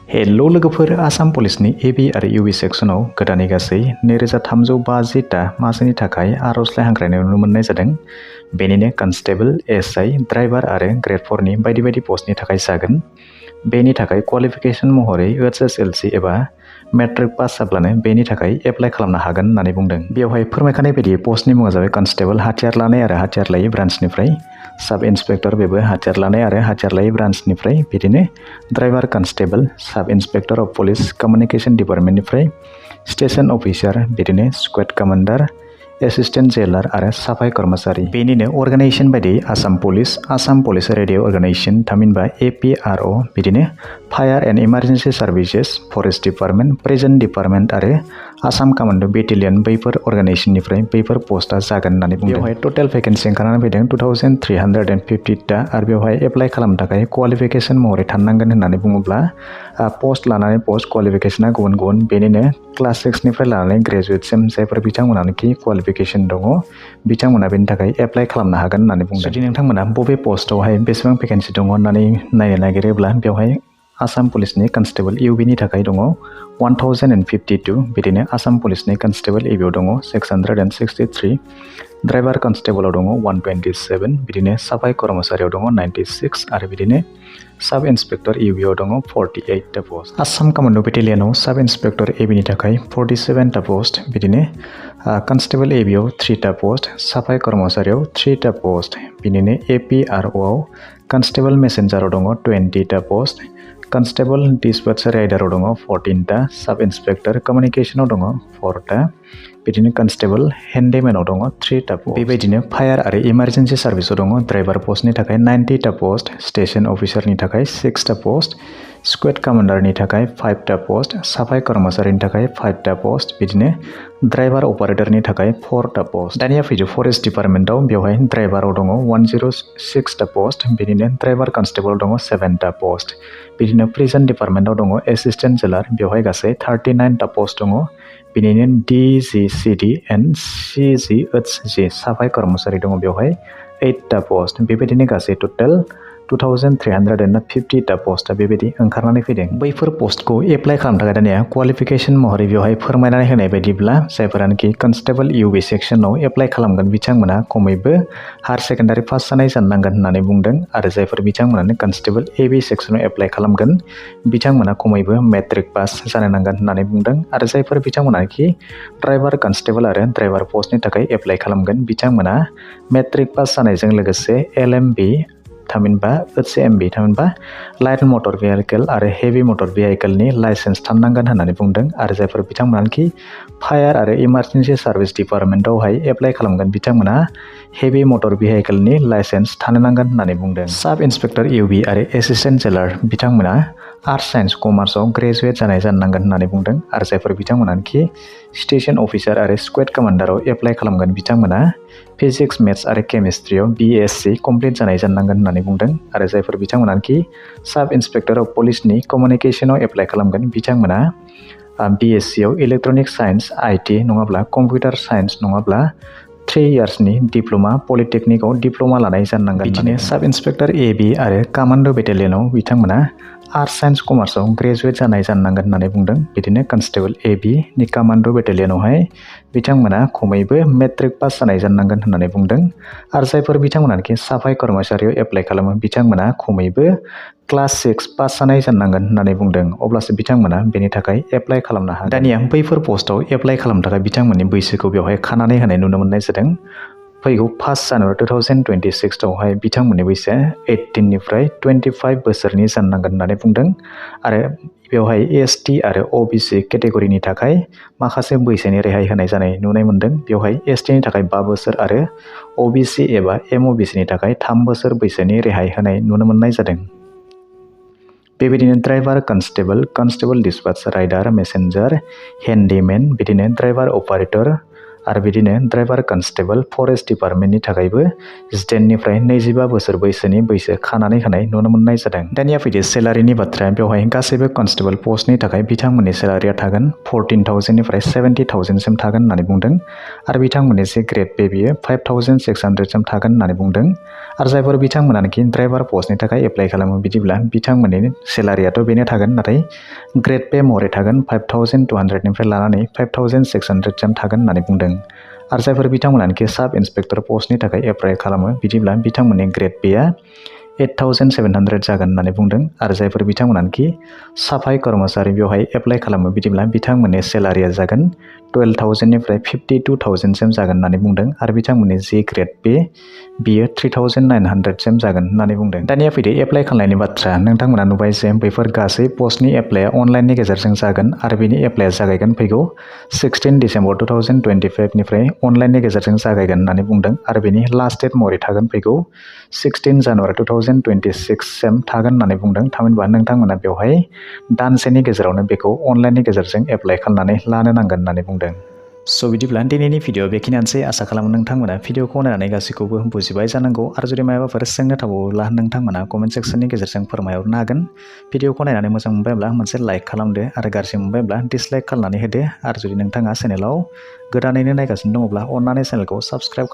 Hello लोगोफोर आसाम पुलिसनि AB आरो यूबी सेक्सनाव गोदानै गासै 2350 टा मासिनि थाखाय आर'जलाइ हांख्रायनाय नुनो मोननाय जादों। बेनिनो कन्स्टेबल, एसआई, ड्राइभार आरो ग्रेड 4 नि बायदि पस्टनि थाखाय जागोन। बेनि थाखाय क्वालिफिकेशन महरै एचएसएलसी एबा मेट्रिक पास जाब्लानो बेनि थाखाय एप्लाइ खालामनो हागोन होननानै बुंदों। बेवहाय फोरमायखानाय बायदि पस्टनि मुङा जाबाय कन्स्टेबल हाथियार लानाय आरो हाथियार लायै ब्रान्चनिफ्राय, सब इन्सपेक्टर बेबो हाथियार लानाय आरो हाथियार लायै ब्रान्चनिफ्राय, बिदिनो driver constable, sub inspector of police communication डिपार्टमेन्टनिफ्राय, स्टेशन अफिसार, बिदिनो स्क्वाड कमान्डार, एसिस्टेन्ट जेलार आरो साफाई कर्मचारी। बेनिनो अर्गानाइजेशन बायदि आसाम पुलिस रेडियो अर्गानाइजेशन थामहिनबा APRO, बिदिनो fire and emergency services, forest department, prison department आरो आसाम कमान्डो बेटेलियन बैफोर अर्गानाइजेशननिफ्राय बैफोर पस्टआ जागोन होननानै बुंदों। बेवहाय टटेल भेकेन्सि ओंखारनानै फैदों 2350 टा आरो बेवहाय एप्लाइ खालामनो थाखाय क्वालिफिकेशन महरै थानांगोन होननानै बुङोब्ला पस्ट लानानै पस्ट क्वालिफिकेशना गुबुन बेनिनो क्लास 6 निफ्राय लानानै ग्रेजुएटसिम जायफोर बिथांमोनानोखि क्वालिफिकेशन दङ बिथांमोना बेनि थाखाय एप्लाइ खालामनो हागोन होननानै बुंदों। जुदि नोंथांमोना बबे पस्टआवहाय बेसेबां भेकेन्सि दङ होननानै नायनो नागिरोब्ला बेवहाय आसाम पुलिसनि कन्स्टेबल इउबीनि थाखाय दङ 1052, बिदिनो आसाम पुलिसनि कन्स्टेबल एबीआव दङ 663, ड्राइभार कन्स्टेबलाव दङ 127, बिदिनो साफाई कर्मचारियाव दङ 96 आरो बिदिनो सब इन्सपेक्टर इउबीआव दङ 48 टा पस्ट। आसाम कमान्डो बेटेलियनाव सब इन्सपेक्टर एबीनि थाखाय 47 टा पस्ट, बिदिनो कन्स्टेबल एबीआव 3 टा पस्ट, साफाई कर्मचारियाव 3 टा पस्ट, बिदिनो APROआव कन्स्टेबल मेसेन्जाराव दङ 20 टा पस्ट, कन्स्टेबल डिस्पेच राइडाराव दङ 14 टा, सब इन्सपेक्टर कम्युनिकेशनाव दङ 4 टा, बिदिनो कन्स्टेबल हेन्डीमेनाव दङ 3 टा पस्ट। बेबायदिनो फायार आरो इमार्जेन्सि सार्भिसआव दङ ड्राइभार पस्टनि थाखाय 90 टा पस्ट, स्टेशन अफिसारनि थाखाय 6 टा पस्ट, स्क्वाड कमान्डारनि थाखाय 5 टा पस्ट, साफाई कर्मचारिनि थाखाय 5 टा पस्ट, बिदिनो ड्राइभार अपारेटरनि थाखाय 4 टा पस्ट। दानिया फैदो फरेस्ट डिपार्टमेन्टआव, बेवहाय ड्राइभाराव दङ 106 टा पस्ट, बिदिनो ड्राइभार कन्स्टेबल दङ 7 टा पस्ट, बिदिनो प्रिजन डिपार्टमेन्टआव दङ एसिस्टेन्ट जेलार, बेवहाय गासै 39 टा पस्ट दङ, बिदिनो DGCD एन्ड CGHG साफाई कर्मचारि दङ बेवहाय 8 टा पस्ट। बेबायदिनो गासै टटेल 2350 टा पस्टआ बेबायदि ओंखारनानै फैदों। बैफोर पस्टखौ एप्लाइ खालामनो थाखाय दानिया क्वालिफिकेशन महरै बेवहाय फोरमायनानै होनाय बायदिब्ला जायफोरानोखि कन्स्टेबल इउबी सेक्सनाव एप्लाइ खालामगोन बिथांमोना खमैबो हायार सेकेन्डारि पास जानाय जानांगोन होननानै बुंदों आरो जायफोर बिथांमोनानो कन्स्टेबल एबी सेक्सनाव एप्लाइ खालामगोन बिथांमोना खमैबो मेट्रिक पास जानो नांगोन होननानै बुंदों आरो जायफोर बिथांमोनाखि ड्राइभार कन्स्टेबल आरो ड्राइभार पस्टनि थाखाय एप्लाइ खालामगोन बिथांमोना मेट्रिक पास जानायजों लोगोसे LMB थामहिनबा HMB थामहिनबा लाइट मटर भेहिकेल आरो हेभि मटर भेहिकेलनि लाइसेन्स थानांगोन होननानै बुंदों आरो जायफोर बिथांमोनानोखि फायार आरो इमार्जेन्सि सार्भिस डिपार्टमेन्टआवहाय एप्लाइ खालामगोन बिथांमोना हेभि मटर भेहिकेलनि लाइसेन्स थानो नांगोन होननानै बुंदों। सब इन्सपेक्टर इउबी आरो एसिस्टेन्ट जेलार बिथांमोना आर्ट्स साइन्स कमार्सआव ग्रेजुवेट जानाय जानांगोन होननानै बुंदों आरो जायफोर बिथांमोनानोखि स्टेशन अफिसार आरो स्क्वाड कमान्डाराव एप्लाइ खालामगोन बिथांमोना फिजिक्स मेथ्स आरो केमिस्ट्रियाव BSc कमप्लिट जानाय जानांगोन होननानै बुंदों आरो जायफोर बिथांमोनानोखि सब इन्सपेक्टर अफ पुलिसनि कम्युनिकेशनाव एप्लाइ खालामगोन बिथांमोना BScआव इलेक्ट्रनिक साइन्स IT नङाब्ला कम्पिउटार साइन्स नङाब्ला 3 इयार्सनि डिप्ल'मा पलिटेकनिकआव डिप्ल'मा लानाय जानांगोन। बिदिनो सब इन्सपेक्टर एबी आरो कमान्डो बेटेलियनाव बिथांमोना आर्ट्स साइन्स कमार्सआव ग्रेजुवेट जानाय जानांगोन होननानै बुंदों। बिदिनो कन्स्टेबल एबी नि कमान्डो बेटेलियनावहाय बिथांमोना खमैबो मेट्रिक पास जानाय जानांगोन होननानै बुंदों आरो जायफोर बिथांमोनानोखि साफाई कर्मचारियाव एप्लाइ खालामो बिथांमोना खमैबो क्लास 6 पास जानाय जानांगोन होननानै बुंदों अब्लासो बिथांमोना बेनि थाखाय एप्लाइ खालामनो हागोन। दानिया बैफोर पस्टआव एप्लाइ खालामनो थाखाय बिथांमोननि बैसोखौ बेवहाय खानानै होनाय नुनो मोननाय जादों। फैगौ 1 जानुवारि 2026 आवहाय बिथांमोननि बैसोआ 18 निफ्राय 25 बोसोरनि जानांगोन होननानै बुंदों आरो बेवहाय ST आरो OBC केटेगरिनि थाखाय माखासे बैसोनि रेहाय होनाय जानाय नुनाय मोन्दों। बेवहाय ST नि थाखाय 5 बोसोर आरो OBC एबा MOBC नि थाखाय 3 बोसोर बैसोनि रेहाय होनाय नुनो मोननाय जादों। बेबायदिनो ड्राइभार कन्स्टेबल डिस्पाच राइडार मेसेन्जार हेन्डीमेन बिदिनो ड्राइभार अपारेटर आरो बिदिनो ड्राइभार कनस्टेबल फरेस्ट डिपार्टमेन्टनि थाखायबो 18 निफ्राय 25 बोसोर बैसोनि बैसो खानानै होनाय नुनो मोननाय जादों। दानिया फैदो सेलारिनि बाथ्राया। बेवहाय गासैबो कनस्टेबल पस्टनि थाखाय बिथांमोननि सेलारिया थागोन 14,000 निफ्राय 70,000 सिम थागोन होननानै बुंदों आरो बिथांमोननि जे ग्रेड पे बियो 5,600 सिम थागोन होननानै बुंदों आरो जायफोर बिथांमोनानोखि ड्राइभार पस्टनि थाखाय एप्लाइ खालामो बिदिब्ला बिथांमोननि सेलारियाथ' बेनो थागोन, नाथाय ग्रेड पे महरै थागोन 5,200 निफ्राय लानानै 5,600 सिम थागोन होननानै बुंदों आरो जायफोर बिथांमोनानोखि साब इन्सपेक्टर पस्टनि थाखाय एप्लाइ खालामो बिदिब्ला बिथांमोननि ग्रेड पेआ 8,700 जागोन होननानै बुंदों आरो जायफोर बिथांमोनानोखि साफाई कर्मचारि बेवहाय एप्लाइ खालामो बिदिब्ला बिथांमोननि सेलारिया जागोन 12,000 निफ्राय 52,000 सिम जागोन होननानै बुंदों आरो बिथांमोननि जे ग्रेड पे बियो 3,900 सिम जागोन होननानै बुंदों। दानिया फैदो एप्लाइ खालामनायनि बाथ्रा। नोंथांमोना नुबाय जे बैफोर गासै पस्टनि एप्लाइआ अनलाइननि गेजेरजों जागोन आरो बेनि एप्लाइआ जागायगोन फैगौ 16 डिसेम्बर 2025 निफ्राय अनलाइननि गेजेरजों जागायगोन होननानै बुंदों आरो बेनि लास्ट डेट महरै थागोन फैगौ 16 जानुवारि 2026 सिम थागोन होननानै बुंदों। थामहिनबा नोंथांमोना बेवहाय दानसेनि गेजेरावनो बेखौ अनलाइननि गेजेरजों एप्लाइ खालामनानै लानो नांगोन होननानै बुंदों। स' बिदिब्ला दिनैनि भिडिअ बेखिनियानोसै। आसा खालामो नोंथांमोना भिडिअखौ नायनानै गासैखौबो बुजिबाय जानांगौ आरो जुदि माबाफोर सोंनो थाबावोब्ला नोंथांमोना कमेन्ट सेक्सननि गेजेरजों फोरमायहरनो हागोन। भिडिअखौ नायनानै मोजां मोनबायब्ला मोनसे लाइक खालामदो आरो गाज्रि मोनबायब्ला डिसलाइक खालामनानै होदो आरो जुदि नोंथाङा चेनेलाव गोदानैनो नायगासिनो दङब्ला अन्नानै चेनेलखौ साबस्क्राइब